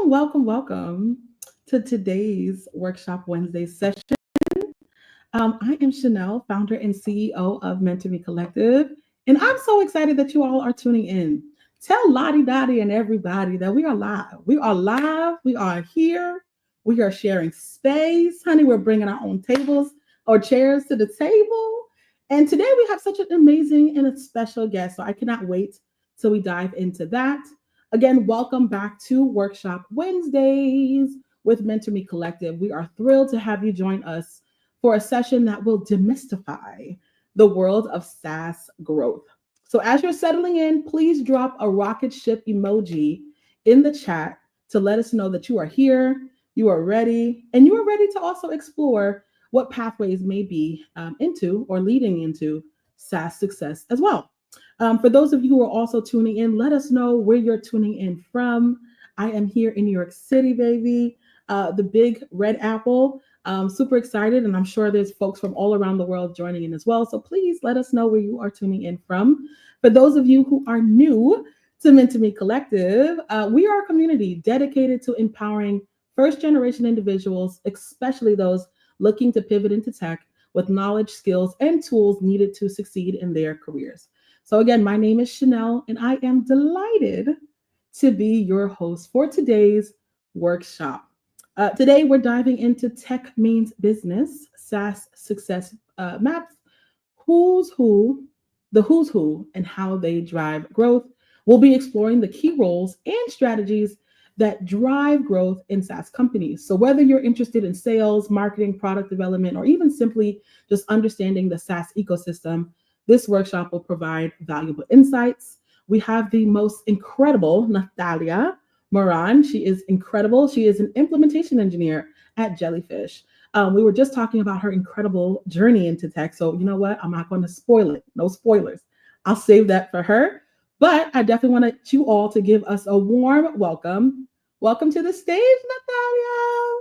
welcome to today's Workshop Wednesday session. I am Chanel, founder and CEO of Mentor Me Collective, and I'm so excited that you all are tuning in. Tell Lottie Dottie and everybody that we are live. We are live. We are here. We are sharing space. Honey, we're bringing our own tables or chairs to the table. And today we have such an amazing and a special guest. So I cannot wait till we dive into that. Again, welcome back to Workshop Wednesdays with Mentor Me Collective. We are thrilled to have you join us for a session that will demystify the world of SaaS growth. So as you're settling in, please drop a rocket ship emoji in the chat to let us know that you are here, you are ready, and you are ready to also explore what pathways may be into or leading into SaaS success as well. For those of you who are also tuning in, let us know where you're tuning in from. I am here in New York City, baby, the big red apple. Super excited, and I'm sure there's folks from all around the world joining in as well. So please let us know where you are tuning in from. For those of you who are new to Mentor Me Collective, we are a community dedicated to empowering first-generation individuals, especially those looking to pivot into tech with knowledge, skills, and tools needed to succeed in their careers. So again, my name is Chanel, and I am delighted to be your host for today's workshop. Today, we're diving into Tech Means Business, SaaS Success Maps, who's who, and how they drive growth. We'll be exploring the key roles and strategies that drive growth in SaaS companies. So whether you're interested in sales, marketing, product development, or even simply just understanding the SaaS ecosystem, this workshop will provide valuable insights. We have the most incredible Nathalia Moran. She is incredible. She is an implementation engineer at Jellyfish. We were just talking about her incredible journey into tech. So you know what? I'm not going to spoil it. No spoilers. I'll save that for her. But I definitely want you all to give us a warm welcome. Welcome to the stage, Nathalia.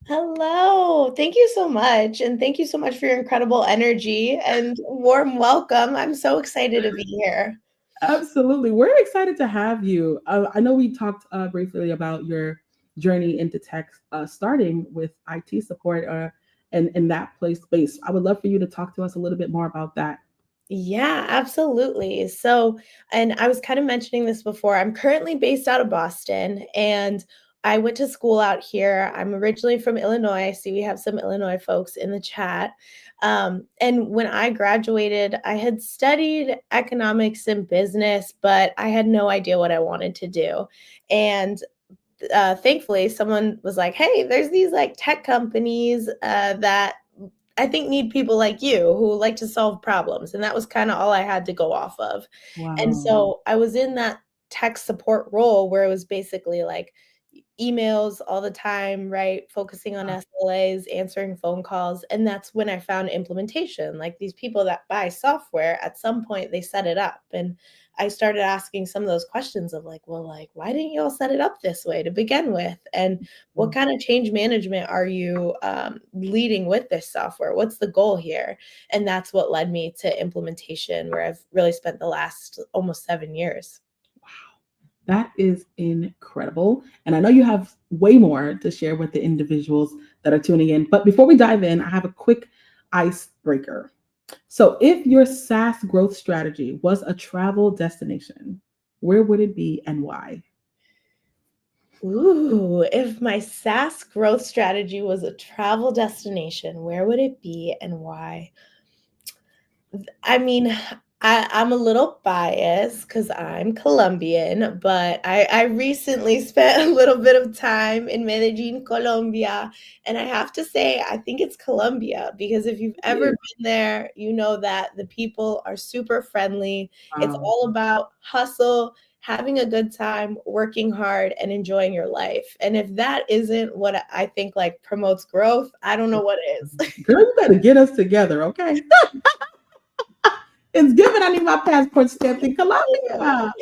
Hello. Thank you so much. And thank you so much for your incredible energy and warm welcome. I'm so excited to be here. Absolutely. We're excited to have you. I know we talked briefly about your journey into tech, starting with IT support and in that space. I would love for you to talk to us a little bit more about that. Yeah, absolutely. So, and I was kind of mentioning this before, I'm currently based out of Boston and I went to school out here. I'm originally from Illinois. I see we have some Illinois folks in the chat. And when I graduated, I had studied economics and business, but I had no idea what I wanted to do. And thankfully, someone was like, hey, there's these like tech companies that I think need people like you who like to solve problems. And that was kind of all I had to go off of. Wow. And so I was in that tech support role where it was basically like emails all the time, right? Focusing on SLAs, answering phone calls. And that's when I found implementation. Like these people that buy software, at some point they set it up. And I started asking some of those questions of like, well, like, why didn't you all set it up this way to begin with? And what kind of change management are you leading with this software? What's the goal here? And that's what led me to implementation, where I've really spent the last almost 7 years. That is incredible. And I know you have way more to share with the individuals that are tuning in. But before we dive in, I have a quick icebreaker. So if your SaaS growth strategy was a travel destination, where would it be and why? Ooh, if my SaaS growth strategy was a travel destination, where would it be and why? I mean, I'm a little biased because I'm Colombian, but I recently spent a little bit of time in Medellin, Colombia. And I have to say, I think it's Colombia because if you've ever been there, you know that the people are super friendly. It's all about hustle, having a good time, working hard, and enjoying your life. And if that isn't what I think like promotes growth, I don't know what is. Girl, you better get us together, okay? It's given. I need my passport stamped in Colombia.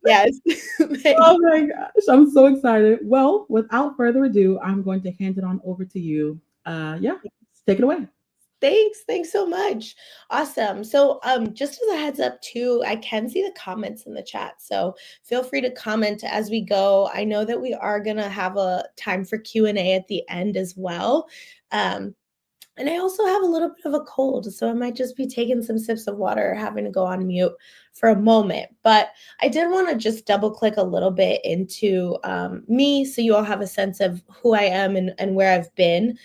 Yes. Oh my gosh, I'm so excited. Well, without further ado, I'm going to hand it on over to you. Yeah, take it away. Thanks so much. Awesome. So just as a heads up too, I can see the comments in the chat. So feel free to comment as we go. I know that we are gonna have a time for Q&A at the end as well. And I also have a little bit of a cold, so I might just be taking some sips of water or having to go on mute for a moment. But I did want to just double click a little bit into me so you all have a sense of who I am and where I've been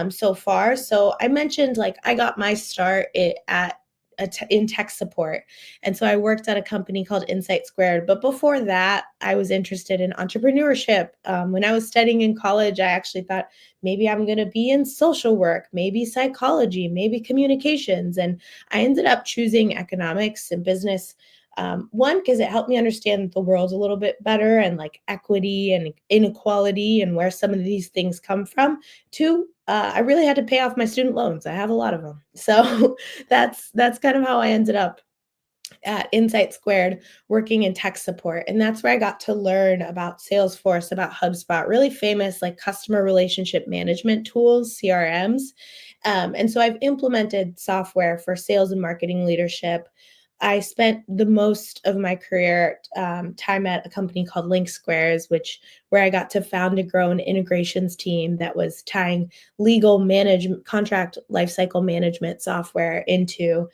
so far. So I mentioned like I got my start in tech support. And so I worked at a company called Insight Squared. But before that, I was interested in entrepreneurship. When I was studying in college, I actually thought maybe I'm going to be in social work, maybe psychology, maybe communications. And I ended up choosing economics and business. One, because it helped me understand the world a little bit better and like equity and inequality and where some of these things come from. Two, I really had to pay off my student loans. I have a lot of them. So that's kind of how I ended up at Insight Squared working in tech support. And that's where I got to learn about Salesforce, about HubSpot, really famous like customer relationship management tools, CRMs. And so I've implemented software for sales and marketing leadership. I spent the most of my career time at a company called Link Squares, where I got to found and grow an integrations team that was tying legal management, contract lifecycle management software into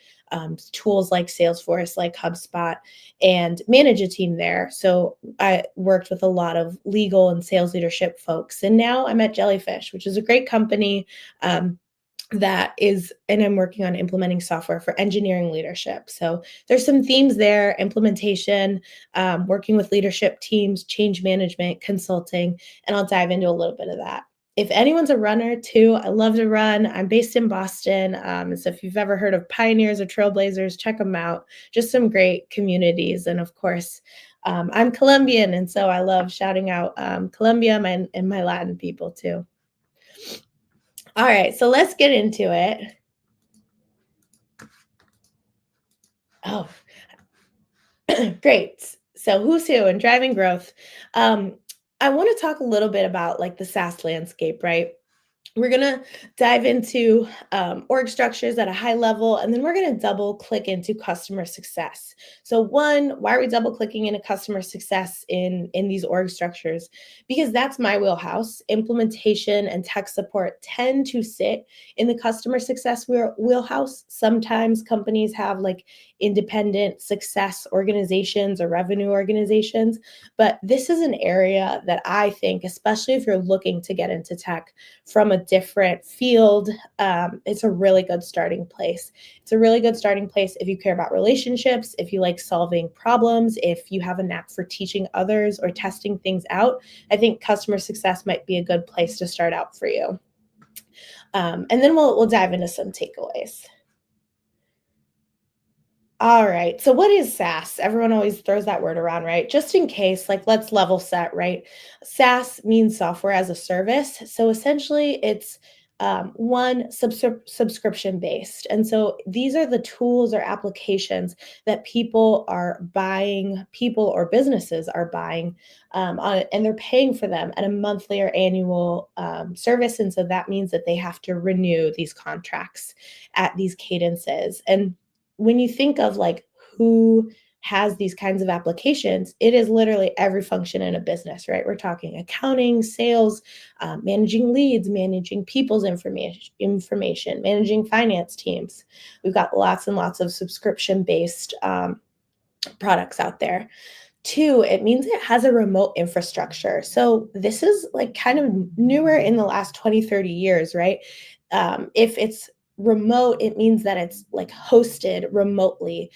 tools like Salesforce, like HubSpot, and manage a team there. So I worked with a lot of legal and sales leadership folks. And now I'm at Jellyfish, which is a great company. And I'm working on implementing software for engineering leadership. So there's some themes there: implementation, working with leadership teams, change management, consulting, and I'll dive into a little bit of that. If anyone's a runner too, I love to run. I'm based in Boston. So if you've ever heard of Pioneers or Trailblazers, check them out. Just some great communities. And of course, I'm Colombian. And so I love shouting out Colombia and my Latin people too. All right, so let's get into it. Oh, great. So who's who and driving growth? I want to talk a little bit about like the SaaS landscape, right? We're going to dive into org structures at a high level, and then we're going to double click into customer success. So one, why are we double clicking into customer success in these org structures? Because that's my wheelhouse. Implementation and tech support tend to sit in the customer success wheelhouse. Sometimes companies have like independent success organizations or revenue organizations, but this is an area that I think, especially if you're looking to get into tech from a different field, it's a really good starting place. It's a really good starting place if you care about relationships, if you like solving problems, if you have a knack for teaching others or testing things out. I think customer success might be a good place to start out for you. And then we'll dive into some takeaways. All right. So what is SaaS? Everyone always throws that word around, right? Just in case, like let's level set, right? SaaS means software as a service. So essentially it's one subscription based. And so these are the tools or applications that people or businesses are buying and they're paying for them at a monthly or annual service. And so that means that they have to renew these contracts at these cadences. And when you think of like who has these kinds of applications, it is literally every function in a business, right? We're talking accounting, sales, managing leads, managing people's information, managing finance teams. We've got lots and lots of subscription-based products out there. Two, it means it has a remote infrastructure. So this is like kind of newer in the last 20, 30 years, right? If it's remote, it means that it's like hosted remotely,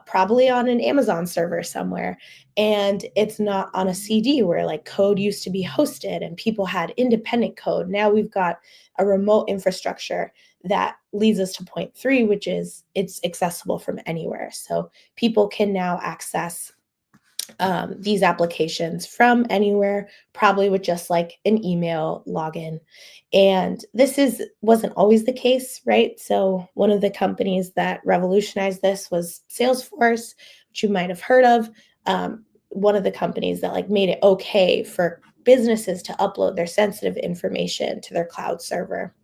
probably on an Amazon server somewhere. And it's not on a CD where like code used to be hosted and people had independent code. Now we've got a remote infrastructure that leads us to point three, which is it's accessible from anywhere. So people can now access these applications from anywhere, probably with just like an email login. And this wasn't always the case, right? So one of the companies that revolutionized this was Salesforce, which you might have heard of. One of the companies that like made it okay for businesses to upload their sensitive information to their cloud server.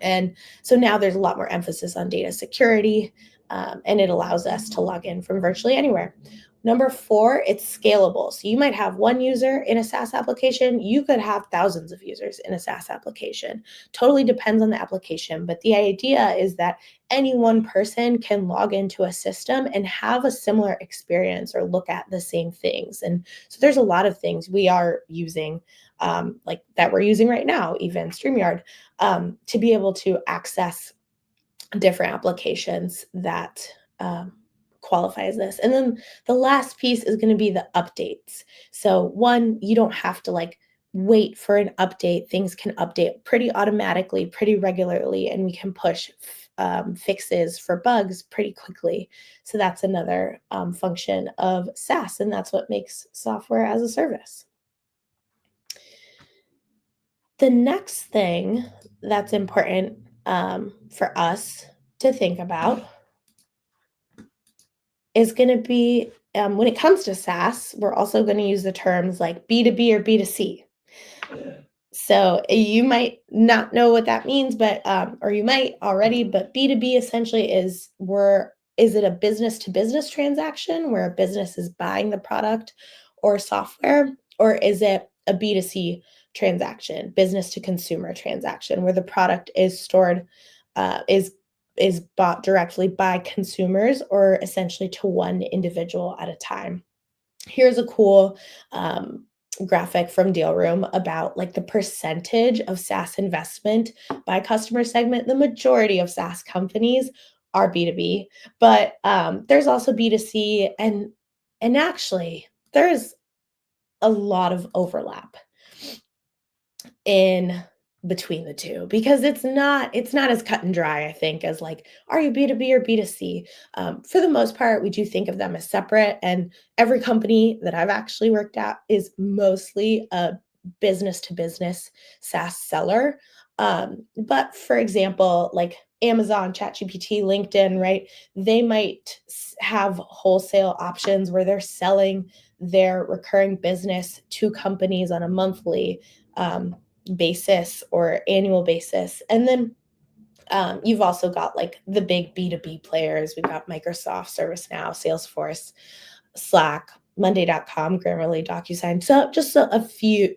And so now there's a lot more emphasis on data security, and it allows us to log in from virtually anywhere. Number 4, it's scalable. So you might have one user in a SaaS application. You could have thousands of users in a SaaS application. Totally depends on the application. But the idea is that any one person can log into a system and have a similar experience or look at the same things. And so there's a lot of things we are using, like that we're using right now, even StreamYard, to be able to access different applications that qualify as this. And then the last piece is going to be the updates. So one, you don't have to like wait for an update. Things can update pretty automatically, pretty regularly, and we can push fixes for bugs pretty quickly. So that's another function of SaaS, and that's what makes software as a service. The next thing that's important for us to think about is going to be, when it comes to SaaS, we're also going to use the terms like B2B or B2C. So you might not know what that means, but or you might already, but B2B essentially is it a business to business transaction where a business is buying the product or software, or is it a B2C transaction, business to consumer transaction, where the product is stored, is bought directly by consumers or essentially to one individual at a time. Here's a cool graphic from Deal Room about like the percentage of SaaS investment by customer segment. The majority of SaaS companies are B2B, but there's also B2C, and actually there's a lot of overlap in between the two, because it's not as cut and dry, I think, as like, are you B2B or B2C? For the most part, we do think of them as separate, and every company that I've actually worked at is mostly a business to business SaaS seller. But for example, like Amazon, ChatGPT, LinkedIn, right? They might have wholesale options where they're selling their recurring business to companies on a monthly basis or annual basis. And then you've also got like the big B2B players. We've got Microsoft, ServiceNow, Salesforce, Slack, Monday.com, Grammarly, DocuSign. So just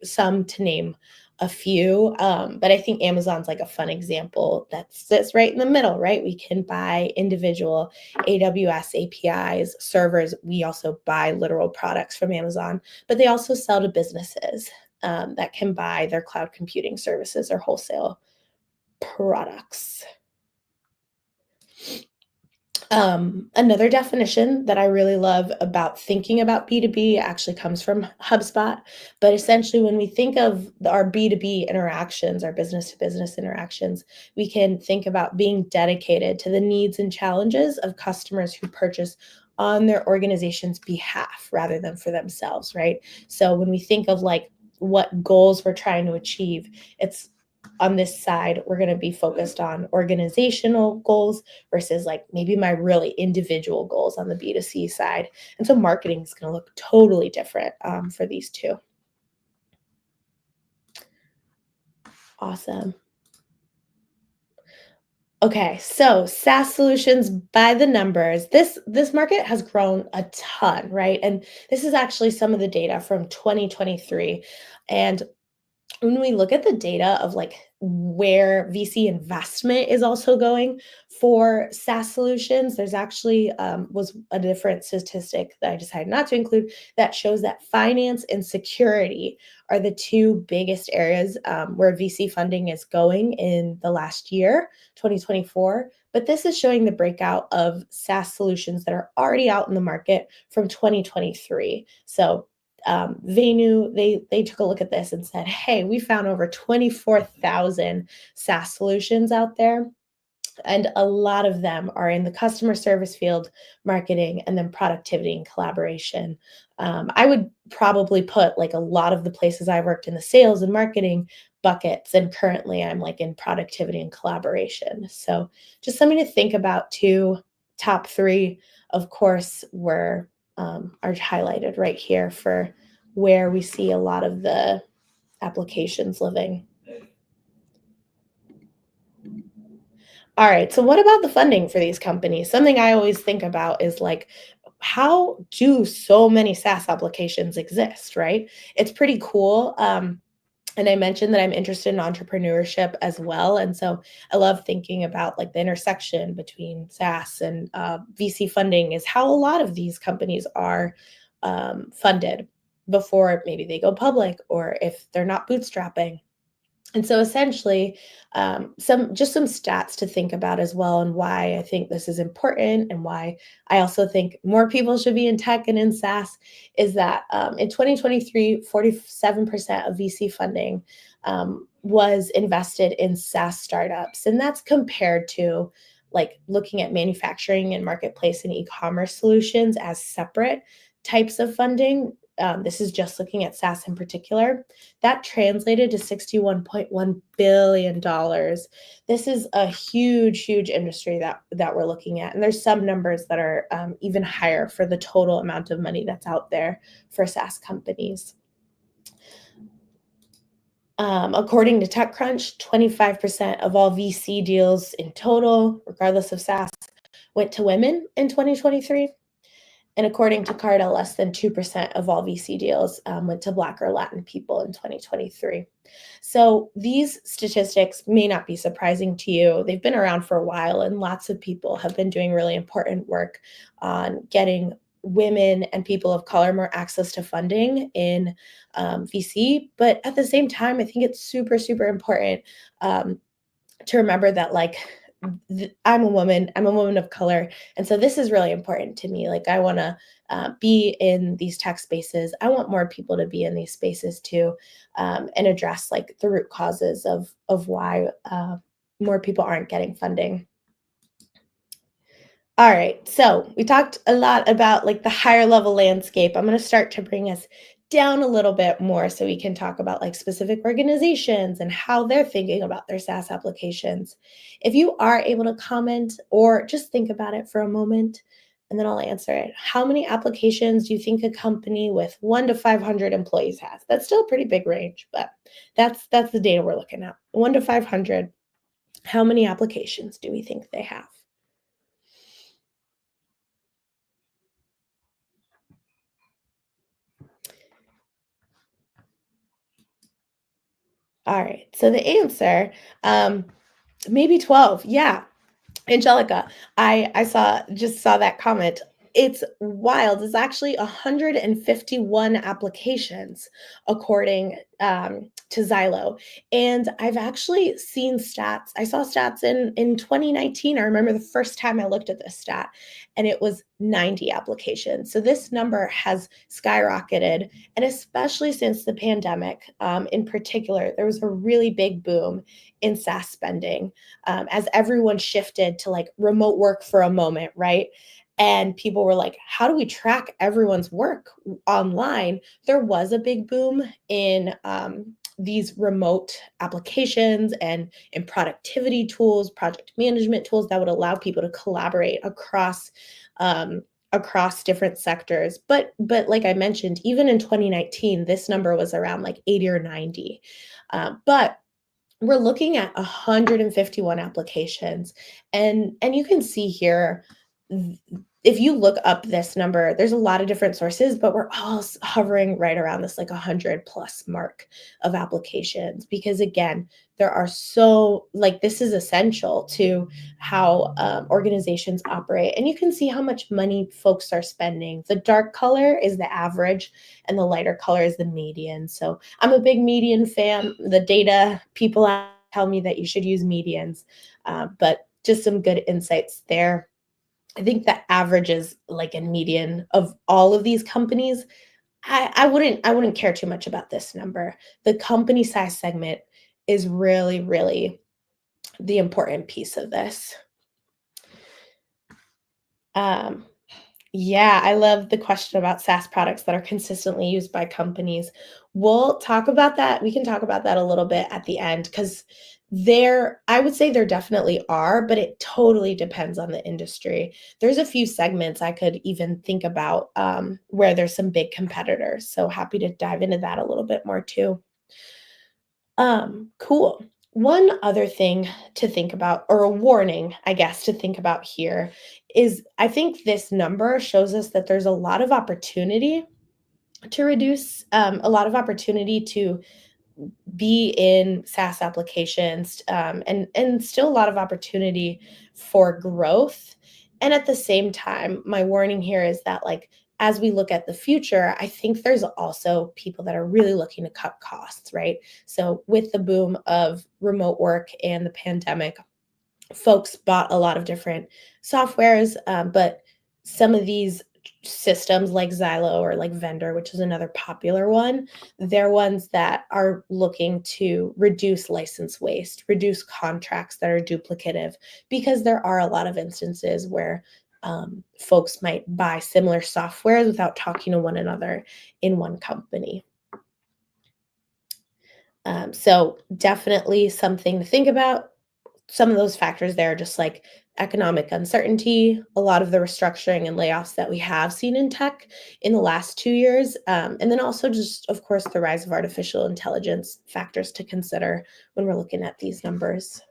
some to name a few. But I think Amazon's like a fun example that sits right in the middle, right? We can buy individual AWS APIs, servers. We also buy literal products from Amazon, but they also sell to businesses that can buy their cloud computing services or wholesale products. Another definition that I really love about thinking about B2B actually comes from HubSpot. But essentially, when we think of our B2B interactions, our business to business interactions, we can think about being dedicated to the needs and challenges of customers who purchase on their organization's behalf rather than for themselves, right? So when we think of like what goals we're trying to achieve, it's on this side, we're going to be focused on organizational goals versus like maybe my really individual goals on the B2C side. And so marketing is going to look totally different for these two. Awesome. Okay, so SaaS solutions by the numbers. This market has grown a ton, right? And this is actually some of the data from 2023. And when we look at the data of like where VC investment is also going for SaaS solutions, there's actually was a different statistic that I decided not to include that shows that finance and security are the two biggest areas where VC funding is going in the last year, 2024. But this is showing the breakout of SaaS solutions that are already out in the market from 2023. So Venu, they took a look at this and said, hey, we found over 24,000 SaaS solutions out there. And a lot of them are in the customer service field, marketing, and then productivity and collaboration. I would probably put like a lot of the places I worked in the sales and marketing buckets, and currently I'm like in productivity and collaboration. So just something to think about too. Top 3, of course, are highlighted right here for where we see a lot of the applications living. All right. So what about the funding for these companies? Something I always think about is like, how do so many SaaS applications exist, right? It's pretty cool. And I mentioned that I'm interested in entrepreneurship as well. And so I love thinking about like the intersection between SaaS and VC funding is how a lot of these companies are funded before maybe they go public or if they're not bootstrapping. And so essentially, some stats to think about as well, and why I think this is important, and why I also think more people should be in tech and in SaaS is that in 2023, 47% of VC funding was invested in SaaS startups, and that's compared to like looking at manufacturing and marketplace and e-commerce solutions as separate types of funding. This is just looking at SaaS in particular. That translated to $61.1 billion. This is a huge, huge industry that we're looking at. And there's some numbers that are even higher for the total amount of money that's out there for SaaS companies. According to TechCrunch, 25% of all VC deals in total, regardless of SaaS, went to women in 2023. And according to Carta, less than 2% of all VC deals went to Black or Latin people in 2023. So these statistics may not be surprising to you. They've been around for a while, and lots of people have been doing really important work on getting women and people of color more access to funding in VC. But at the same time, I think it's super, super important to remember that like I'm a woman of color. And so this is really important to me. Like I want to be in these tech spaces. I want more people to be in these spaces too, and address like the root causes of why more people aren't getting funding. All right, so we talked a lot about like the higher level landscape. I'm going to start to bring us down a little bit more so we can talk about like specific organizations and how they're thinking about their SaaS applications. If you are able to comment or just think about it for a moment, and then I'll answer it. How many applications do you think a company with 1 to 500 employees has? That's still a pretty big range, but that's the data we're looking at. 1 to 500. How many applications do we think they have? All right. So the answer, maybe 12. Yeah. Angelica, I saw that comment. It's wild. It's actually 151 applications according to Xylo. And I've actually seen stats. I saw stats in 2019. I remember the first time I looked at this stat, and it was 90 applications. So this number has skyrocketed. And especially since the pandemic, in particular, there was a really big boom in SaaS spending as everyone shifted to like remote work for a moment, right? And people were like, how do we track everyone's work online? There was a big boom in these remote applications and in productivity tools, project management tools that would allow people to collaborate across different sectors. But like I mentioned, even in 2019, this number was around like 80 or 90. But we're looking at 151 applications, and you can see here, if you look up this number, there's a lot of different sources, but we're all hovering right around this like 100 plus mark of applications, because again, there are so like this is essential to how organizations operate, and you can see how much money folks are spending. The dark color is the average and the lighter color is the median. So I'm a big median fan. The data people tell me that you should use medians, but just some good insights there. I think the average is like a median of all of these companies. I wouldn't care too much about this number. The company size segment is really, really the important piece of this. Yeah, I love the question about SaaS products that are consistently used by companies. We'll talk about that. We can talk about that a little bit at the end, because I would say there definitely are, but it totally depends on the industry. There's a few segments I could even think about where there's some big competitors. So happy to dive into that a little bit more too. Cool. One other thing to think about, or a warning, I guess, to think about here is I think this number shows us that there's a lot of opportunity to reduce, a lot of opportunity to be in SaaS applications, and still a lot of opportunity for growth. And at the same time, my warning here is that, like, as we look at the future, I think there's also people that are really looking to cut costs, right? So with the boom of remote work and the pandemic, folks bought a lot of different softwares, but some of these systems like Xylo or like Vendor, which is another popular one, they're ones that are looking to reduce license waste, reduce contracts that are duplicative, because there are a lot of instances where folks might buy similar softwares without talking to one another in one company. So definitely something to think about. Some of those factors there, just like economic uncertainty, a lot of the restructuring and layoffs that we have seen in tech in the last 2 years, and then also just, of course, the rise of artificial intelligence factors to consider when we're looking at these numbers.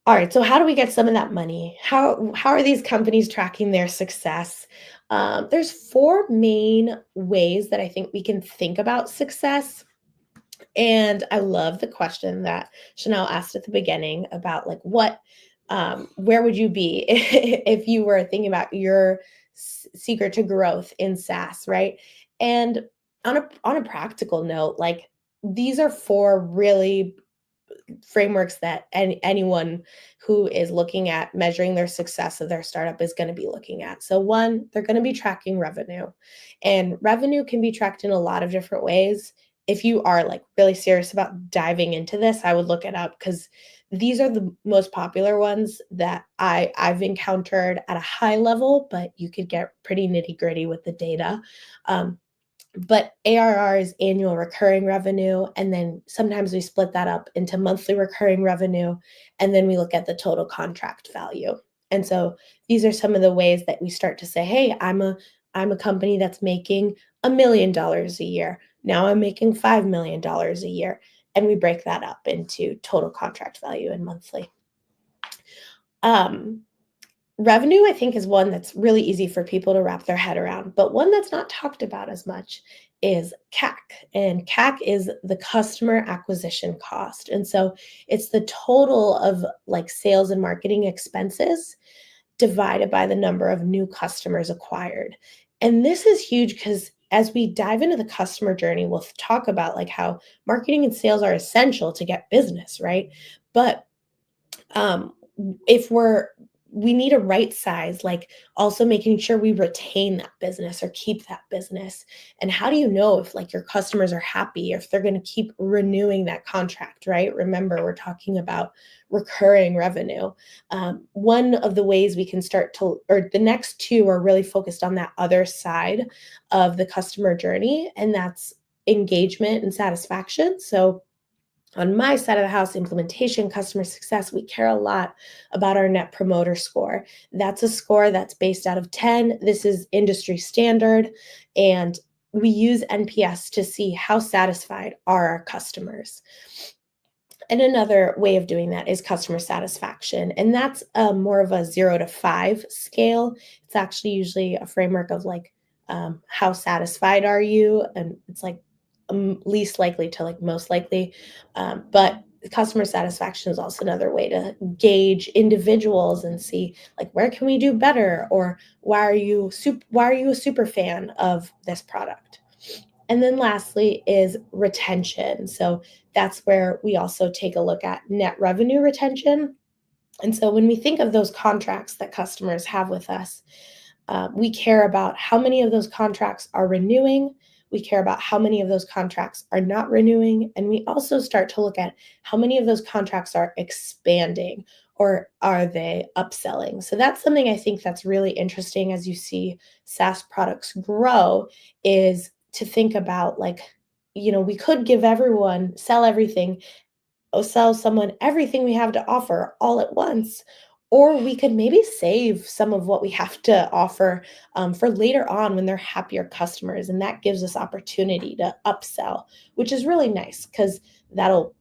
All right, so how do we get some of that money? How are these companies tracking their success? There's four main ways that I think we can think about success. And I love the question that Chanel asked at the beginning about, like, where would you be if you were thinking about your secret to growth in SaaS, right? And on a practical note, like, these are four really frameworks that anyone who is looking at measuring their success of their startup is going to be looking at. So one, they're going to be tracking revenue, and revenue can be tracked in a lot of different ways. If you are, like, really serious about diving into this, I would look it up, because these are the most popular ones that I've encountered at a high level, but you could get pretty nitty gritty with the data. But ARR is annual recurring revenue, and then sometimes we split that up into monthly recurring revenue, and then we look at the total contract value. And so these are some of the ways that we start to say, hey, I'm a company that's making $1 million a year. Now I'm making $5 million a year. And we break that up into total contract value and monthly. Revenue, I think, is one that's really easy for people to wrap their head around, but one that's not talked about as much is CAC. And CAC is the customer acquisition cost. And so it's the total of, like, sales and marketing expenses divided by the number of new customers acquired. And this is huge because as we dive into the customer journey, we'll talk about, like, how marketing and sales are essential to get business, right? But um, if we need a right size, like, also making sure we retain that business or keep that business. And how do you know if, like, your customers are happy, or if they're going to keep renewing that contract, right? Remember, we're talking about recurring revenue. One of the ways we can start to, or the next two are really focused on that other side of the customer journey, and that's engagement and satisfaction. So on my side of the house, implementation, customer success, we care a lot about our net promoter score. That's a score that's based out of 10. This is industry standard. And we use NPS to see how satisfied are our customers. And another way of doing that is customer satisfaction. And that's more of a 0 to 5 scale. It's actually usually a framework of, like, how satisfied are you? And it's like least likely to, like, most likely. But customer satisfaction is also another way to gauge individuals and see, like, where can we do better, or why are you a super fan of this product? And then lastly is retention. So that's where we also take a look at net revenue retention. And so when we think of those contracts that customers have with us, we care about how many of those contracts are renewing. We care about how many of those contracts are not renewing. And we also start to look at how many of those contracts are expanding, or are they upselling. So that's something I think that's really interesting as you see SaaS products grow, is to think about, like, we could sell someone everything we have to offer all at once, Or we could maybe save some of what we have to offer for later on when they're happier customers. And that gives us opportunity to upsell, which is really nice because that'll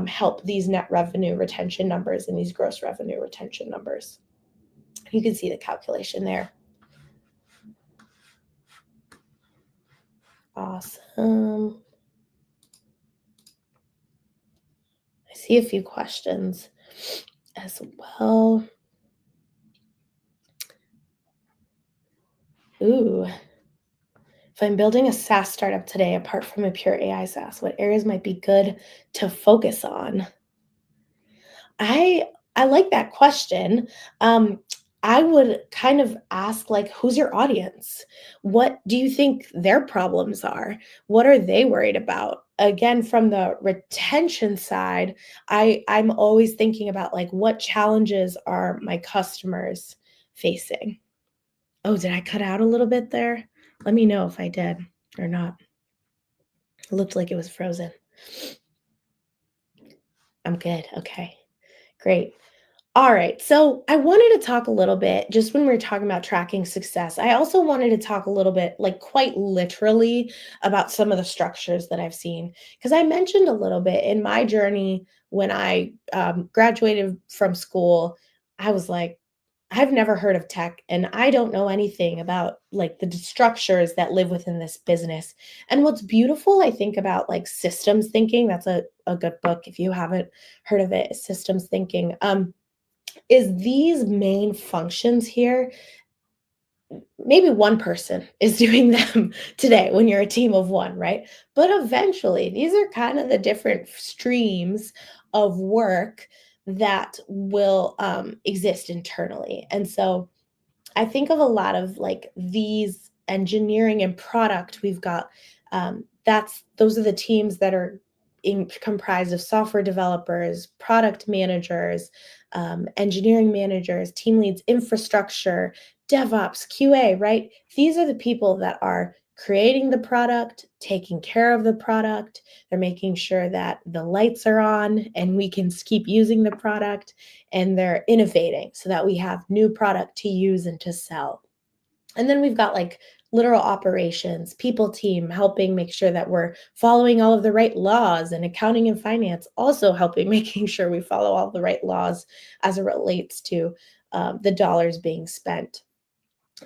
help these net revenue retention numbers and these gross revenue retention numbers. You can see the calculation there. Awesome. I see a few questions as well. Ooh. If I'm building a SaaS startup today, apart from a pure AI SaaS, what areas might be good to focus on? I like that question. I would kind of ask, like, who's your audience? What do you think their problems are? What are they worried about? Again, from the retention side, I'm always thinking about, like, what challenges are my customers facing? Oh, did I cut out a little bit there? Let me know if I did or not. It looked like it was frozen. I'm good. Okay, great. All right. So I wanted to talk a little bit, just when we were talking about tracking success, I also wanted to talk a little bit, like quite literally, about some of the structures that I've seen. Because I mentioned a little bit in my journey when I graduated from school, I was like, I've never heard of tech and I don't know anything about like the structures that live within this business. And what's beautiful, I think, about like systems thinking, that's a good book if you haven't heard of it, systems thinking. Is these main functions here, maybe one person is doing them today when you're a team of one, right? But eventually, these are kind of the different streams of work that will exist internally. And so I think of a lot of like these engineering and product we've got. Those are the teams that are comprised of software developers, product managers, engineering managers, team leads, infrastructure, DevOps, QA, right? These are the people that are creating the product, taking care of the product. They're making sure that the lights are on and we can keep using the product, and they're innovating so that we have new product to use and to sell. And then we've got like literal operations, people team helping make sure that we're following all of the right laws, and accounting and finance also helping making sure we follow all the right laws as it relates to the dollars being spent.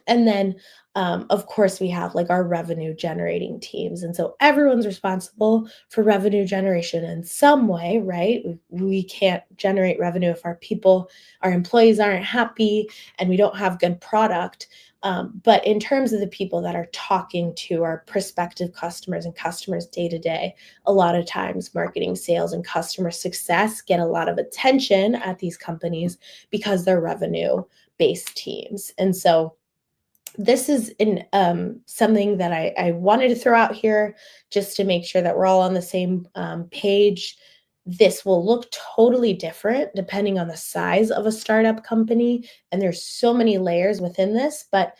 And then, of course, we have like our revenue generating teams. And so everyone's responsible for revenue generation in some way, right? We can't generate revenue if our people, our employees aren't happy and we don't have good product. But in terms of the people that are talking to our prospective customers and customers day to day, a lot of times marketing, sales, and customer success get a lot of attention at these companies because they're revenue based teams. And so this is something that I wanted to throw out here just to make sure that we're all on the same page. This will look totally different depending on the size of a startup company. And there's so many layers within this. But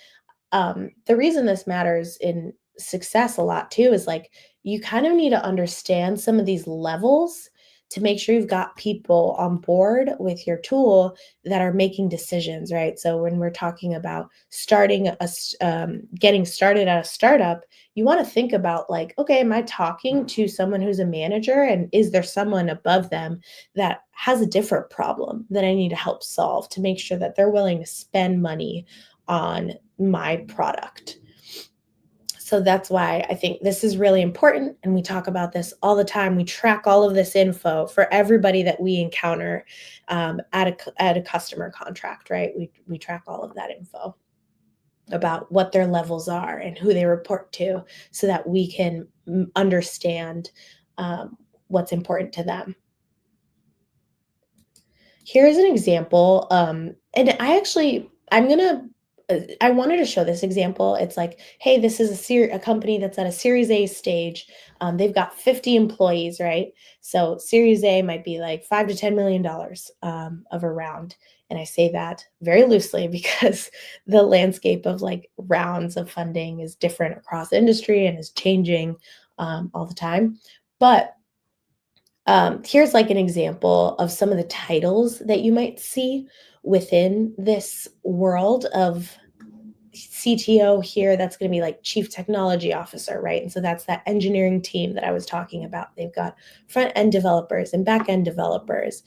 the reason this matters in success a lot too is like you kind of need to understand some of these levels to make sure you've got people on board with your tool that are making decisions, right? So when we're talking about getting started at a startup, you want to think about like, okay, am I talking to someone who's a manager, and is there someone above them that has a different problem that I need to help solve to make sure that they're willing to spend money on my product? So that's why I think this is really important. And we talk about this all the time. We track all of this info for everybody that we encounter at a customer contract, right? We track all of that info about what their levels are and who they report to so that we can understand what's important to them. Here's an example. And I wanted to show this example. It's like, hey, this is a company that's at a Series A stage. They've got 50 employees, right? So Series A might be like $5 to $10 million of a round. And I say that very loosely because the landscape of like rounds of funding is different across industry and is changing all the time. But Here's like an example of some of the titles that you might see within this world of CTO here. That's going to be like Chief Technology Officer, right? And so that's that engineering team that I was talking about. They've got front end developers and back end developers.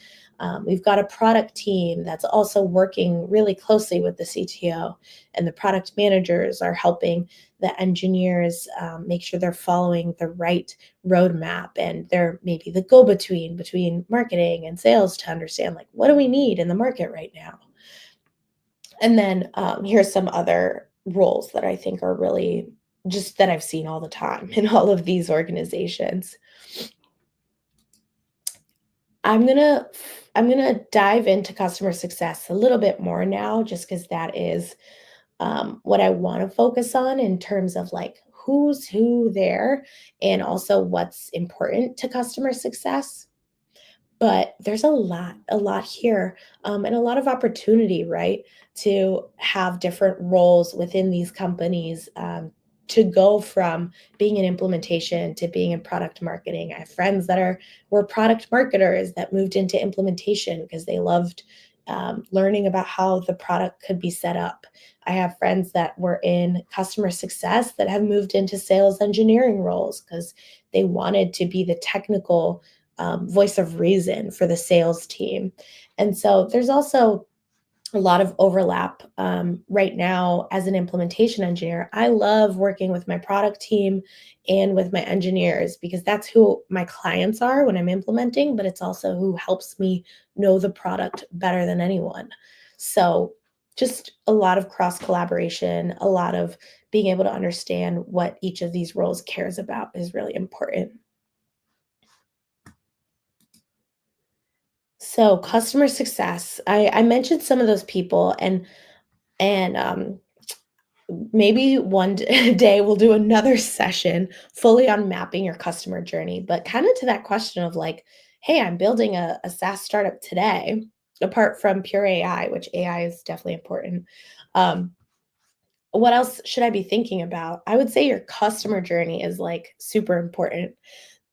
We've got a product team that's also working really closely with the CTO, and the product managers are helping the engineers make sure they're following the right roadmap, and they're maybe the between marketing and sales to understand like what do we need in the market right now. And then here's some other roles that I think are really just that I've seen all the time in all of these organizations. I'm gonna I'm gonna dive into customer success a little bit more now, just because that is what I want to focus on in terms of like who's who there, and also what's important to customer success. But there's a lot here, and a lot of opportunity, right, to have different roles within these companies, to go from being in implementation to being in product marketing. I have friends that were product marketers that moved into implementation because they loved learning about how the product could be set up. I have friends that were in customer success that have moved into sales engineering roles because they wanted to be the technical voice of reason for the sales team. And so there's also a lot of overlap right now as an implementation engineer. I love working with my product team and with my engineers because that's who my clients are when I'm implementing, but it's also who helps me know the product better than anyone. So just a lot of cross collaboration, a lot of being able to understand what each of these roles cares about is really important. So customer success, I mentioned some of those people, and maybe one day we'll do another session fully on mapping your customer journey. But kind of to that question of like, hey, I'm building a SaaS startup today, apart from pure AI, which AI is definitely important. Um, what else should I be thinking about? I would say your customer journey is like super important.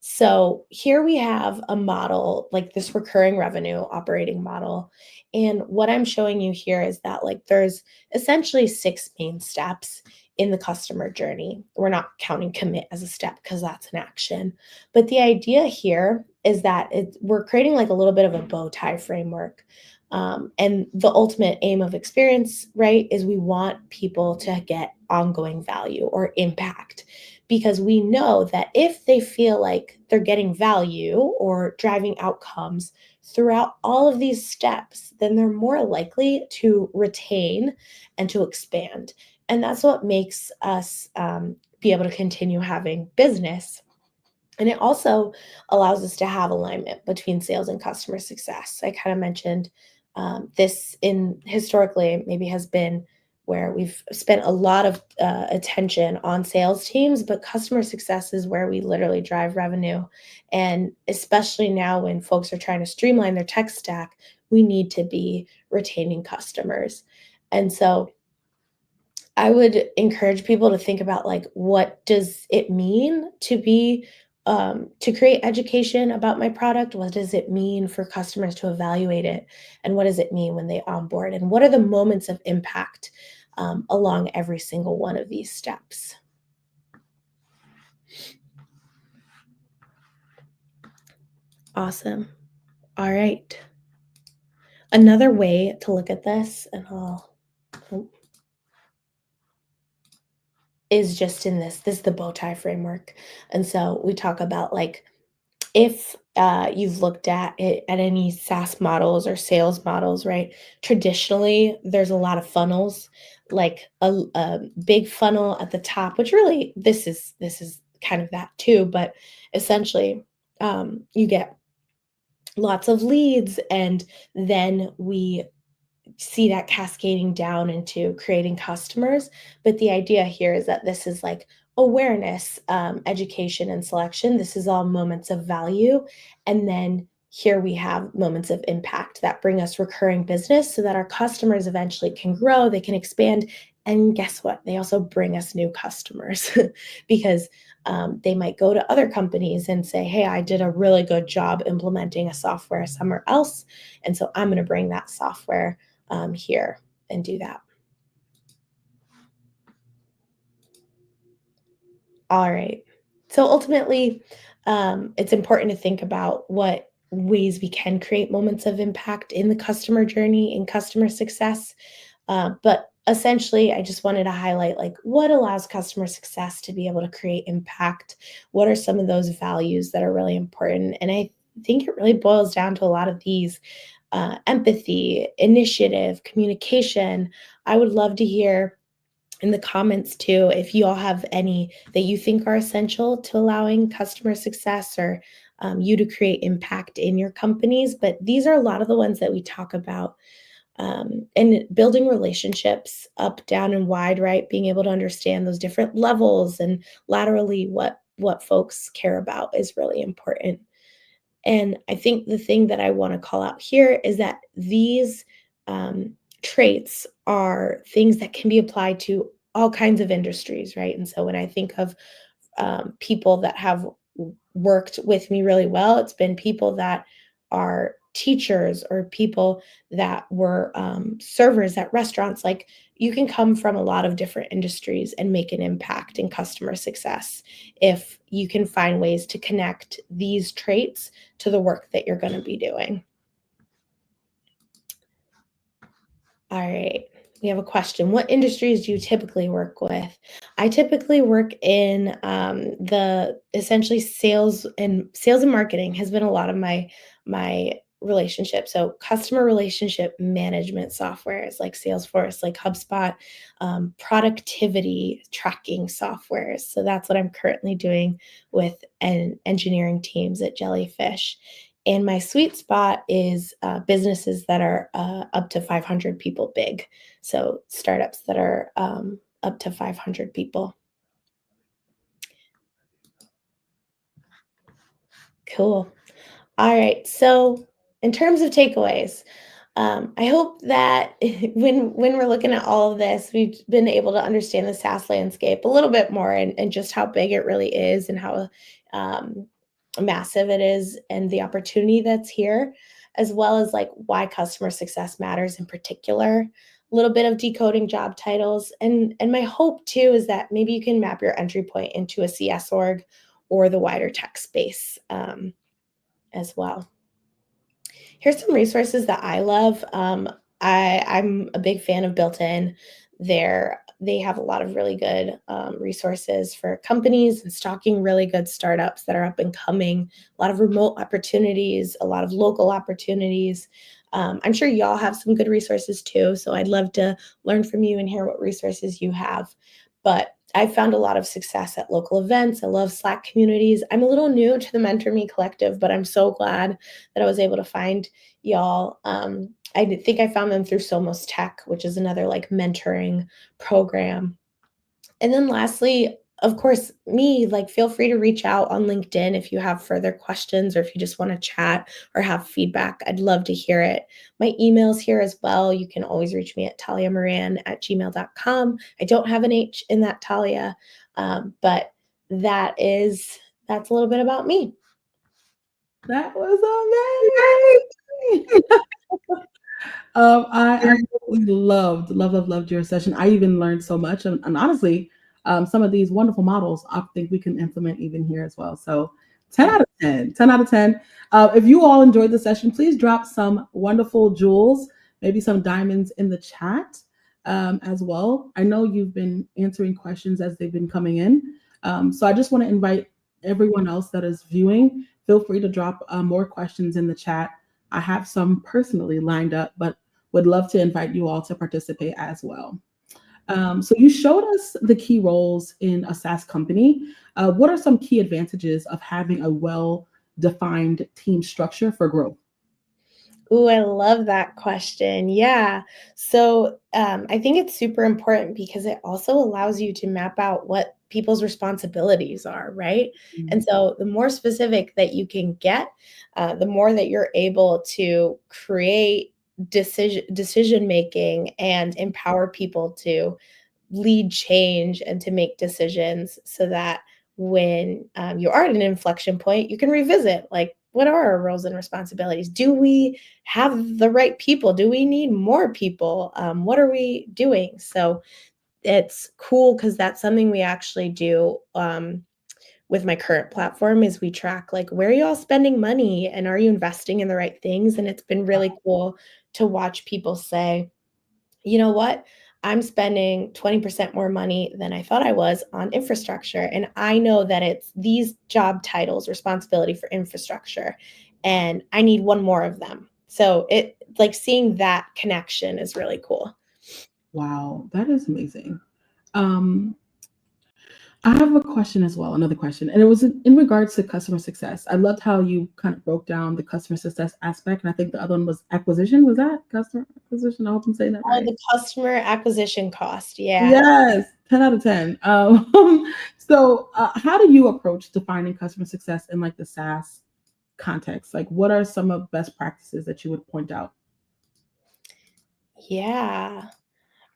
So here we have a model, like this recurring revenue operating model. And what I'm showing you here is that like there's essentially 6 main steps in the customer journey. We're not counting commit as a step because that's an action. But the idea here is that we're creating like a little bit of a bow tie framework. And the ultimate aim of experience, right, is we want people to get ongoing value or impact, because we know that if they feel like they're getting value or driving outcomes throughout all of these steps, then they're more likely to retain and to expand. And that's what makes us be able to continue having business. And it also allows us to have alignment between sales and customer success. I kind of mentioned this in historically maybe has been where we've spent a lot of attention on sales teams, but customer success is where we literally drive revenue. And especially now when folks are trying to streamline their tech stack, we need to be retaining customers. And so I would encourage people to think about like, what does it mean to be to create education about my product? What does it mean for customers to evaluate it? And what does it mean when they onboard? And what are the moments of impact along every single one of these steps? Awesome. All right. Another way to look at this, and is just in this is the bow tie framework. And so we talk about like, if you've looked at it at any SaaS models or sales models, right? Traditionally, there's a lot of funnels, like a big funnel at the top, which really this is kind of that too. But essentially, you get lots of leads, and then we see that cascading down into creating customers. But the idea here is that this is like awareness, education, and selection. This is all moments of value. And then here we have moments of impact that bring us recurring business so that our customers eventually can grow, they can expand, And guess what? They also bring us new customers because they might go to other companies and say, hey, I did a really good job implementing a software somewhere else. And so I'm going to bring that software here and do that. All right. So ultimately, it's important to think about what ways we can create moments of impact in the customer journey, in customer success. But essentially, I just wanted to highlight like what allows customer success to be able to create impact. What are some of those values that are really important? And I think it really boils down to a lot of these empathy, initiative, communication. I would love to hear in the comments too if you all have any that you think are essential to allowing customer success or you to create impact in your companies. But these are a lot of the ones that we talk about, and building relationships up, down, and wide, right? Being able to understand those different levels and laterally what folks care about is really important. And I think the thing that I want to call out here is that these traits are things that can be applied to all kinds of industries, right? And so when I think of people that have worked with me really well, it's been people that are teachers or people that were servers at restaurants. Like you can come from a lot of different industries and make an impact in customer success if you can find ways to connect these traits to the work that you're going to be doing. All right. We have a question. What industries do you typically work with? I typically work in the essentially sales and marketing has been a lot of my relationship. So customer relationship management softwares like Salesforce, like HubSpot, productivity tracking softwares. So that's what I'm currently doing with engineering teams at Jellyfish. And my sweet spot is businesses that are up to 500 people big. So startups that are up to 500 people. Cool. All right. So in terms of takeaways, I hope that when we're looking at all of this, we've been able to understand the SaaS landscape a little bit more and just how big it really is and how um, massive it is and the opportunity that's here, as well as like why customer success matters in particular. A little bit of decoding job titles, and my hope too is that maybe you can map your entry point into a CS org or the wider tech space as well. Here's some resources that I love. I'm a big fan of Built-in. They have a lot of really good resources for companies and stocking really good startups that are up and coming. A lot of remote opportunities, a lot of local opportunities. I'm sure y'all have some good resources too. So I'd love to learn from you and hear what resources you have. But I found a lot of success at local events. I love Slack communities. I'm a little new to the Mentor Me Collective, but I'm so glad that I was able to find y'all. I think I found them through Somos Tech, which is another like mentoring program. And then lastly, of course, me, like feel free to reach out on LinkedIn if you have further questions or if you just want to chat or have feedback. I'd love to hear it. My email's here as well. You can always reach me at taliamoran@gmail.com. I don't have an H in that Talia, but that's a little bit about me. That was amazing. I absolutely loved your session. I even learned so much, and honestly, some of these wonderful models, I think we can implement even here as well. So, 10 out of 10, 10 out of 10. If you all enjoyed the session, please drop some wonderful jewels, maybe some diamonds in the chat as well. I know you've been answering questions as they've been coming in. So I just want to invite everyone else that is viewing, feel free to drop more questions in the chat. I have some personally lined up, but would love to invite you all to participate as well. So you showed us the key roles in a SaaS company. What are some key advantages of having a well-defined team structure for growth? Ooh, I love that question. Yeah. So I think it's super important because it also allows you to map out what people's responsibilities are, right? And so the more specific that you can get, the more that you're able to create decision making and empower people to lead change and to make decisions so that when you are at an inflection point, you can revisit, like, what are our roles and responsibilities? Do we have the right people? Do we need more people? What are we doing? So it's cool because that's something we actually do with my current platform is we track, like, where are you all spending money and are you investing in the right things? And it's been really cool to watch people say, you know what? I'm spending 20% more money than I thought I was on infrastructure. And I know that it's these job titles, responsibility for infrastructure, and I need one more of them. So it, like, seeing that connection is really cool. Wow, that is amazing. Um, I have a question as well, another question, and it was in regards to customer success. I loved how you kind of broke down the customer success aspect, and I think the other one was acquisition. Was that customer acquisition? I hope I'm saying that Oh, right. the customer acquisition cost. Yeah. Yes, 10 out of 10. So, how do you approach defining customer success in like the SaaS context? Like, what are some of best practices that you would point out? Yeah.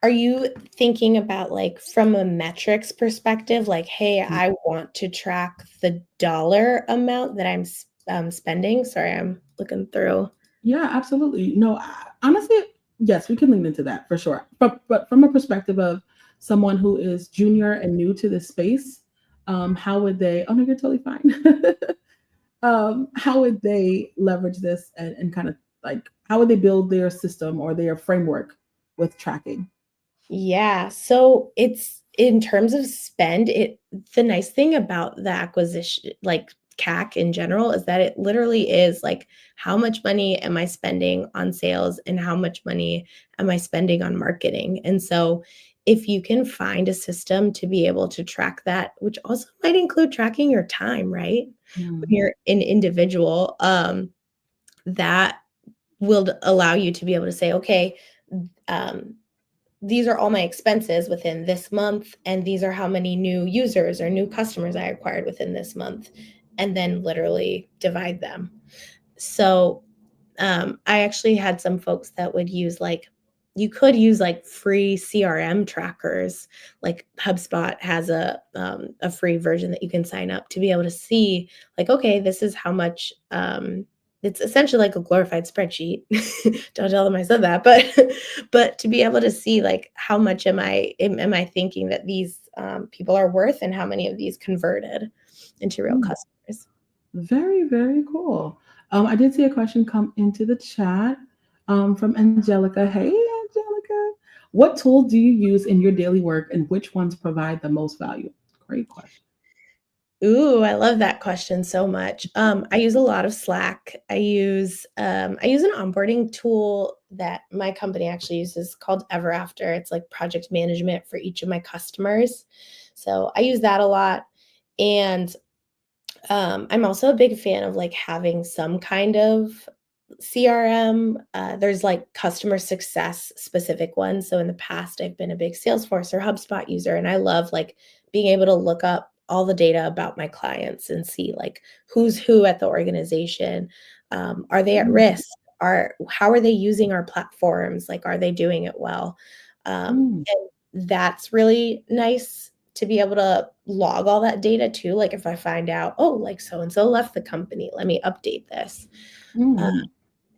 Are you thinking about, like, from a metrics perspective, like, hey, I want to track the dollar amount that I'm spending? Sorry, I'm looking through. Yeah, absolutely. No, honestly, yes, we can lean into that for sure. But from a perspective of someone who is junior and new to this space, how would they? Oh no, you're totally fine. How would they leverage this and kind of like how would they build their system or their framework with tracking? Yeah, so it's in terms of spend, the nice thing about the acquisition, like CAC in general, is that it literally is like, how much money am I spending on sales and how much money am I spending on marketing? And so if you can find a system to be able to track that, which also might include tracking your time, right? When Mm, you're an individual, that will allow you to be able to say, okay, um, these are all my expenses within this month, and these are how many new users or new customers I acquired within this month, and then literally divide them. So I actually had some folks that would use, like, you could use like free CRM trackers. Like HubSpot has a free version that you can sign up to be able to see, like, okay, this is how much. It's essentially like a glorified spreadsheet. Don't tell them I said that, but but to be able to see, like, how much am I thinking that these people are worth, and how many of these converted into real mm. customers. Very, very cool. I did see a question come into the chat from Angelica. Hey, Angelica. What tool do you use in your daily work and which ones provide the most value? Great question. Ooh, I love that question so much. I use a lot of Slack. I use an onboarding tool that my company actually uses called Ever After. It's like project management for each of my customers. So I use that a lot. And I'm also a big fan of, like, having some kind of CRM. There's like customer success specific ones. So in the past, I've been a big Salesforce or HubSpot user, and I love, like, being able to look up all the data about my clients and see, like, who's who at the organization. Are they at Mm, risk? How are they using our platforms? Like, are they doing it well? mm, And that's really nice to be able to log all that data too. Like, if I find out, oh, like, so and so left the company, let me update this. Uh, mm,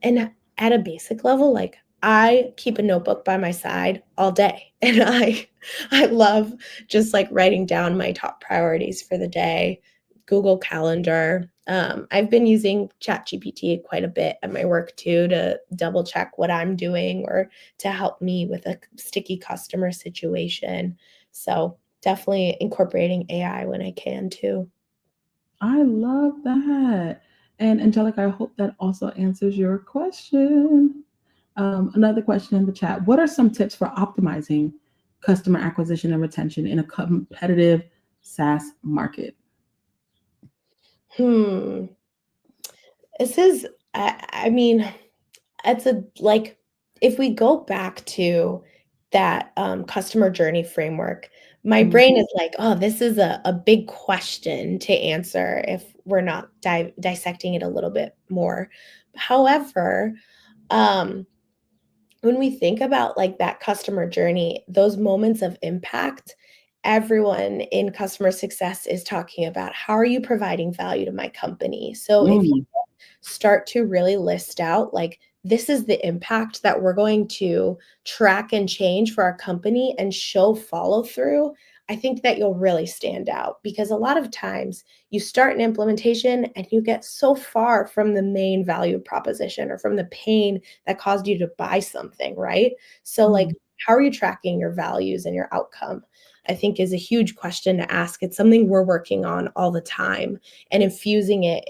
and at a basic level, like, I keep a notebook by my side all day, and I love just, like, writing down my top priorities for the day, Google Calendar. I've been using ChatGPT quite a bit at my work too to double check what I'm doing or to help me with a sticky customer situation. So, definitely incorporating AI when I can too. I love that. And Angelica, I hope that also answers your question. Another question in the chat. What are some tips for optimizing customer acquisition and retention in a competitive SaaS market? Hmm. This is, I mean, it's a, like, if we go back to that, customer journey framework, my Mm, brain is like, "Oh, this is a big question to answer if we're not dissecting it a little bit more." However, um, when we think about like that customer journey, those moments of impact, everyone in customer success is talking about how are you providing value to my company? So if you Mm, start to really list out like this is the impact that we're going to track and change for our company and show follow through, I think that you'll really stand out because a lot of times you start an implementation and you get so far from the main value proposition or from the pain that caused you to buy something, right? So like mm, how are you tracking your values and your outcome? I think is a huge question to ask. It's something we're working on all the time and infusing it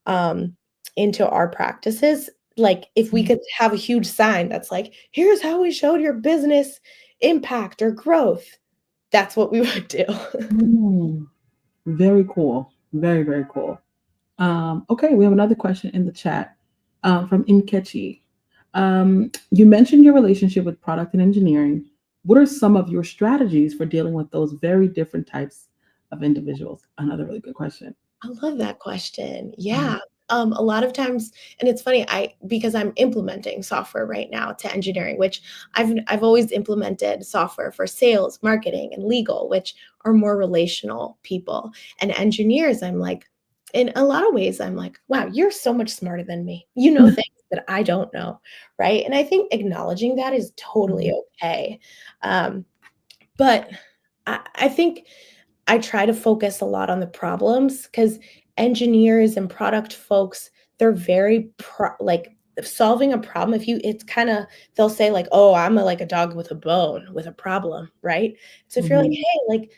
um, into our practices. Like if we mm, could have a huge sign that's like, here's how we showed your business impact or growth, that's what we would do. mm. Very cool. Very, very cool. Okay, we have another question in the chat from Inkechi. You mentioned your relationship with product and engineering. What are some of your strategies for dealing with those very different types of individuals? Another really good question. I love that question. Mhm. Yeah. A lot of times, and it's funny, because I'm implementing software right now to engineering, which I've always implemented software for sales, marketing, and legal, which are more relational people. And engineers, I'm like, in a lot of ways, I'm like, wow, you're so much smarter than me. You know things that I don't know, right? And I think acknowledging that is totally okay. Um, but I think I try to focus a lot on the problems because engineers and product folks, they're very like solving a problem. If you, it's kind of, they'll say like, oh, I'm like a dog with a bone with a problem, right? So if you're like, Mhm. hey, like,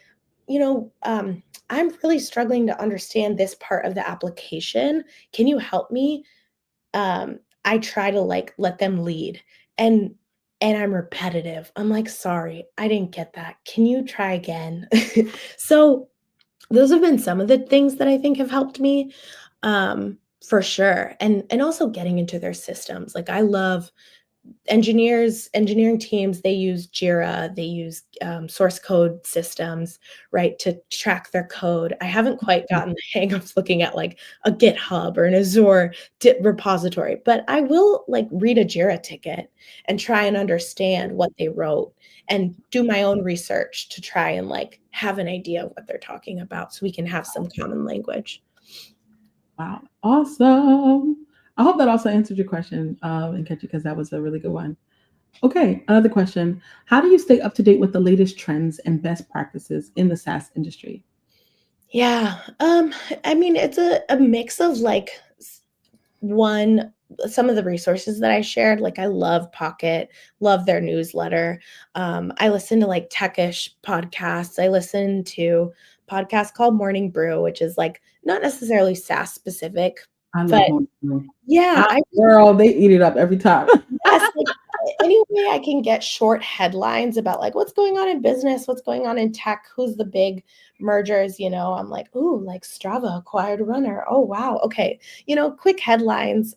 you know, I'm really struggling to understand this part of the application. Can you help me? I try to like let them lead and I'm repetitive. I'm like, sorry, I didn't get that. Can you try again? So those have been some of the things that I think have helped me, for sure. And also getting into their systems. Like I love engineering teams, they use Jira, they use source code systems, right, to track their code. I haven't quite gotten the hang of looking at like a GitHub or an Azure repository, but I will like read a Jira ticket and try and understand what they wrote and do my own research to try and like have an idea of what they're talking about so we can have some common language. Wow, awesome. I hope that also answered your question, and catch you because that was a really good one. Okay, another question. How do you stay up to date with the latest trends and best practices in the SaaS industry? Yeah, I mean, it's a mix of like one some of the resources that I shared, like I love Pocket, love their newsletter. I listen to like techish podcasts. I listen to podcasts called Morning Brew, which is like not necessarily SaaS specific, I but love Morning Brew. yeah, Ah, I girl, they eat it up every time. yes, like any way I can get short headlines about like what's going on in business, what's going on in tech, who's the big mergers, I'm like, ooh, like Strava acquired Runner. Oh wow, okay. Quick headlines.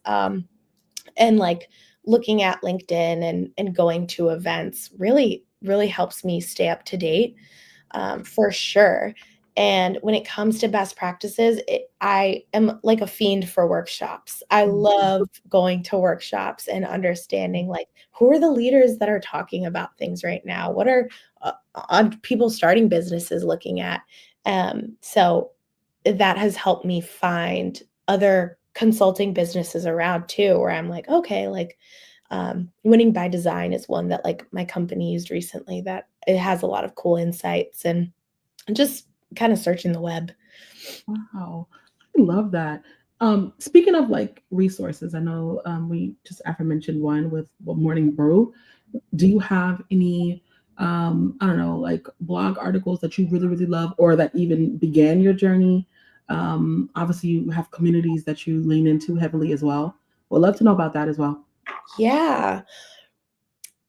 And like looking at LinkedIn and going to events really, really helps me stay up to date, for sure. And when it comes to best practices, I am like a fiend for workshops. I love going to workshops and understanding like who are the leaders that are talking about things right now? What are people starting businesses looking at? So that has helped me find other consulting businesses around too, where I'm like, okay, like winning by design is one that like my company used recently that it has a lot of cool insights and just kind of searching the web. Wow, I love that. Speaking of like resources, I know we just aforementioned one with Morning Brew. Do you have any, I don't know, like blog articles that you really, really love or that even began your journey? Obviously, you have communities that you lean into heavily as well. Would love to know about that as well. Yeah.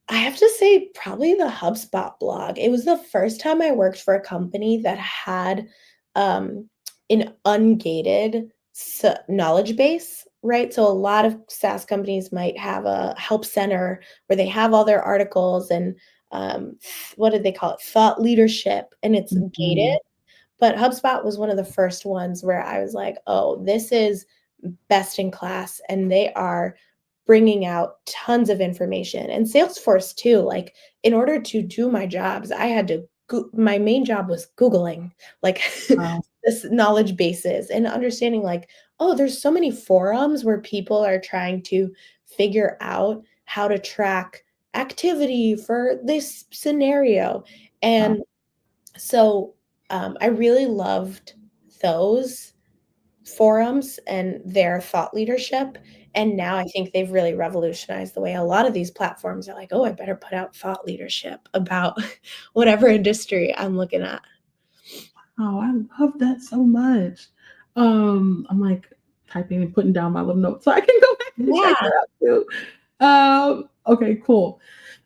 I have to say, probably the HubSpot blog. It was the first time I worked for a company that had um, an ungated knowledge base, right? So a lot of SaaS companies might have a help center where they have all their articles and what did they call it? Thought leadership, and it's Mhm. gated. But HubSpot was one of the first ones where I was like, oh, this is best in class, and they are bringing out tons of information. And Salesforce too, like in order to do my jobs, I had to my main job was Googling like Wow. this knowledge bases and understanding like, oh, there's so many forums where people are trying to figure out how to track activity for this scenario. And so I really loved those forums and their thought leadership. And now I think they've really revolutionized the way a lot of these platforms are like, oh, I better put out thought leadership about whatever industry I'm looking at. Oh, I love that so much. I'm like typing and putting down my little notes so I can go back and check Yeah. that out too. Okay, cool.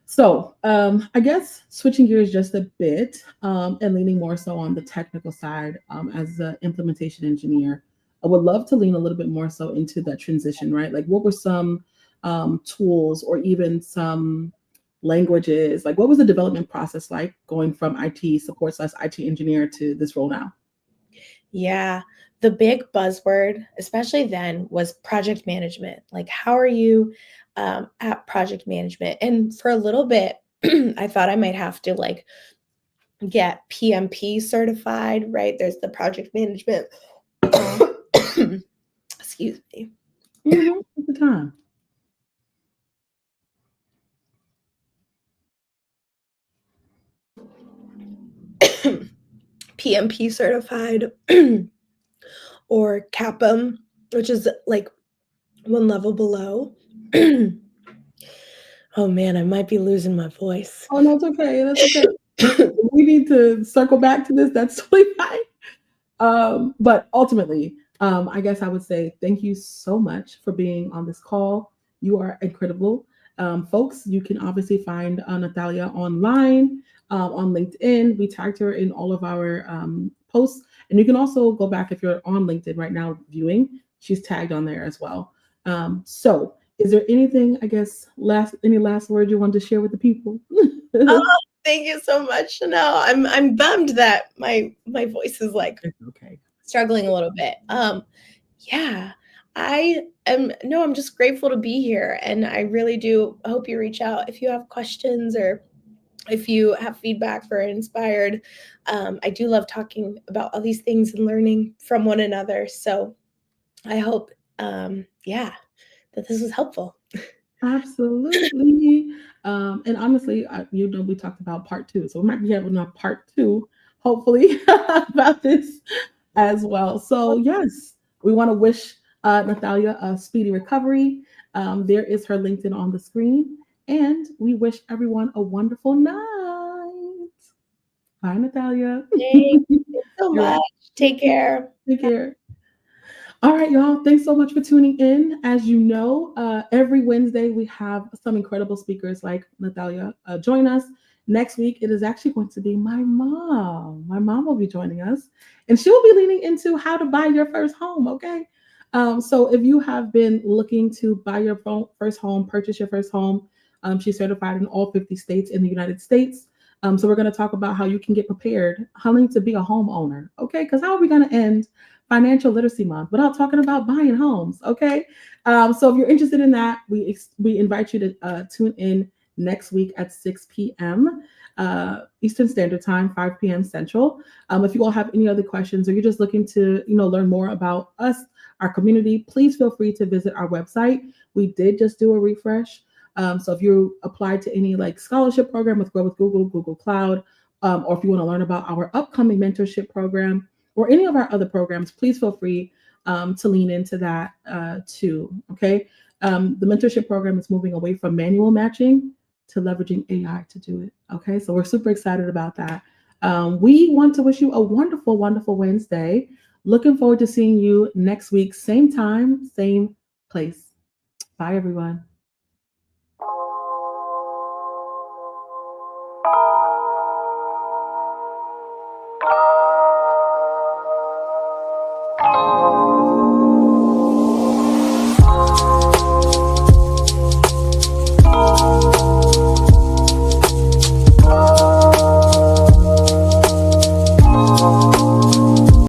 So I guess switching gears just a bit and leaning more so on the technical side as an implementation engineer, I would love to lean a little bit more so into that transition, right? Like what were some tools or even some languages? Like what was the development process like going from IT support / IT engineer to this role now? Yeah. The big buzzword, especially then, was project management. Like, how are you at project management? And for a little bit, I thought I might have to like get PMP certified, right? There's the project management. Excuse me. At the time. PMP certified or CAPM, which is like one level below. Oh man, I might be losing my voice. Oh, no, it's okay. That's okay. We need to circle back to this. That's totally fine. But ultimately, I guess I would say thank you so much for being on this call. You are incredible. Folks, you can obviously find Nathalia online on LinkedIn. We tagged her in all of our posts. And you can also go back if you're on LinkedIn right now viewing. She's tagged on there as well. So is there anything, I guess, any last words you want to share with the people? Oh, thank you so much. No, I'm bummed that my voice is like Okay. struggling a little bit. Yeah, I'm just grateful to be here, and I really do hope you reach out if you have questions or if you have feedback or inspired. I do love talking about all these things and learning from one another. So I hope, that this was helpful. Absolutely. And honestly, we talked about part two. So we might be having a part two, hopefully, about this as well. So, yes, we want to wish Nathalia a speedy recovery. There is her LinkedIn on the screen. And we wish everyone a wonderful night. Bye, Nathalia. Thank you so You're much. Take care. Take care. All right, y'all. Thanks so much for tuning in. As you know, every Wednesday we have some incredible speakers like Nathalia join us. Next week, it is actually going to be my mom. My mom will be joining us, and she will be leaning into how to buy your first home. Okay. So if you have been looking to buy your first home, purchase your first home, she's certified in all 50 states in the United States. So we're going to talk about how you can get prepared, how to be a homeowner. Okay. Because how are we going to end Financial Literacy Month without talking about buying homes? Okay. So if you're interested in that, we invite you to tune in next week at 6 p.m. Eastern Standard Time, 5 p.m. Central. If you all have any other questions or you're just looking to learn more about us, our community, please feel free to visit our website. We did just do a refresh. So if you applied to any scholarship program with Grow with Google, Google Cloud, or if you want to learn about our upcoming mentorship program or any of our other programs, please feel free to lean into that too. Okay. The mentorship program is moving away from manual matching to leveraging AI to do it. Okay. So we're super excited about that. We want to wish you a wonderful, wonderful Wednesday. Looking forward to seeing you next week, same time, same place. Bye, everyone.